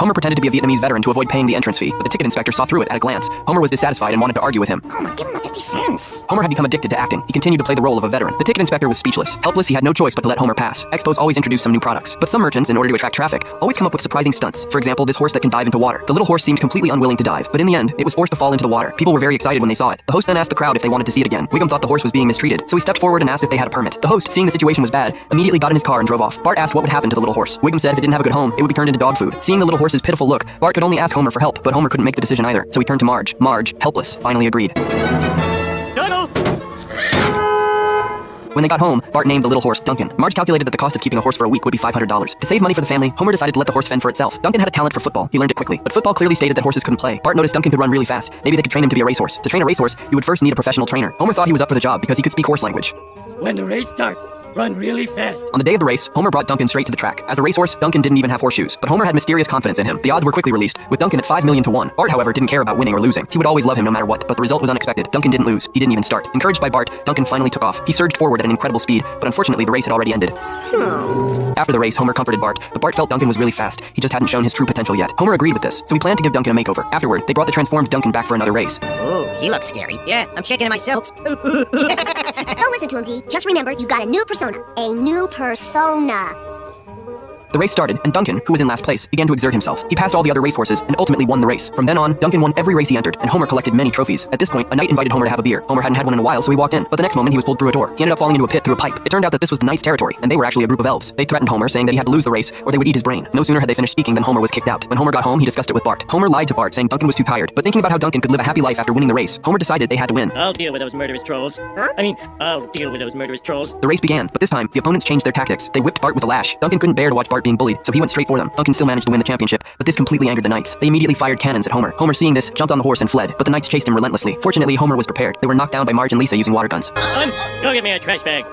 Homer pretended to be a Vietnamese veteran to avoid paying the entrance fee, but the ticket inspector saw through it at a glance. Homer was dissatisfied and wanted to argue with him. Homer, give him the 50 cents. Homer had become addicted to acting. He continued to play the role of a veteran. The ticket inspector was speechless. Helpless, he had no choice but to let Homer pass. Expos always introduce some new products. But some merchants, in order to attract traffic, always come up with surprising stunts. For example, this horse that can dive into water. The little horse seemed completely unwilling to dive, but in the end, it was forced to fall into the water. People were very excited when they saw it. The host then asked the crowd if they wanted to see it again. Wiggum thought the horse was being mistreated, so he stepped forward and asked if they had a permit. The host, seeing the situation was bad, immediately got in his car and drove off. Bart asked what would happen to the little horse. Wiggum said if it didn't have a good home, it would be turned into dog food. Seeing the little horse's pitiful look, Bart could only ask Homer for help, but Homer couldn't make the decision either, so he turned to Marge. Marge, helpless, finally agreed. Donald! When they got home, Bart named the little horse Duncan. Marge calculated that the cost of keeping a horse for a week would be $500. To save money for the family, Homer decided to let the horse fend for itself. Duncan had a talent for football. He learned it quickly, but football clearly stated that horses couldn't play. Bart noticed Duncan could run really fast. Maybe they could train him to be a racehorse. To train a racehorse, you would first need a professional trainer. Homer thought he was up for the job because he could speak horse language. When the race starts, run really fast. On the day of the race, Homer brought Duncan straight to the track. As a racehorse, Duncan didn't even have horseshoes, but Homer had mysterious confidence in him. The odds were quickly released, with Duncan at 5 million to 1. Bart, however, didn't care about winning or losing. He would always love him no matter what, but the result was unexpected. Duncan didn't lose. He didn't even start. Encouraged by Bart, Duncan finally took off. He surged forward at an incredible speed, but unfortunately the race had already ended. After the race, Homer comforted Bart, but Bart felt Duncan was really fast. He just hadn't shown his true potential yet. Homer agreed with this, so he planned to give Duncan a makeover. Afterward, they brought the transformed Duncan back for another race. Ooh, he looks scary. Yeah, I'm shaking in my silks. Don't listen to him, D. Just remember, you've got a new persona. A new persona. The race started, and Duncan, who was in last place, began to exert himself. He passed all the other racehorses and ultimately won the race. From then on, Duncan won every race he entered, and Homer collected many trophies. At this point, a knight invited Homer to have a beer. Homer hadn't had one in a while, so he walked in. But the next moment, he was pulled through a door. He ended up falling into a pit through a pipe. It turned out that this was the knight's territory, and they were actually a group of elves. They threatened Homer, saying that he had to lose the race, or they would eat his brain. No sooner had they finished speaking than Homer was kicked out. When Homer got home, he discussed it with Bart. Homer lied to Bart, saying Duncan was too tired. But thinking about how Duncan could live a happy life after winning the race, Homer decided they had to win. I'll deal with those murderous trolls. I'll deal with those murderous trolls. The race began, but this time, the opponents changed their tactics. They whipped Bart with a lash. Duncan couldn't bear to watch Bart being bullied, so he went straight for them. Duncan still managed to win the championship, but this completely angered the knights. They immediately fired cannons at Homer. Homer, seeing this, jumped on the horse and fled, but the knights chased him relentlessly. Fortunately, Homer was prepared. They were knocked down by Marge and Lisa using water guns. Go get me a trash bag.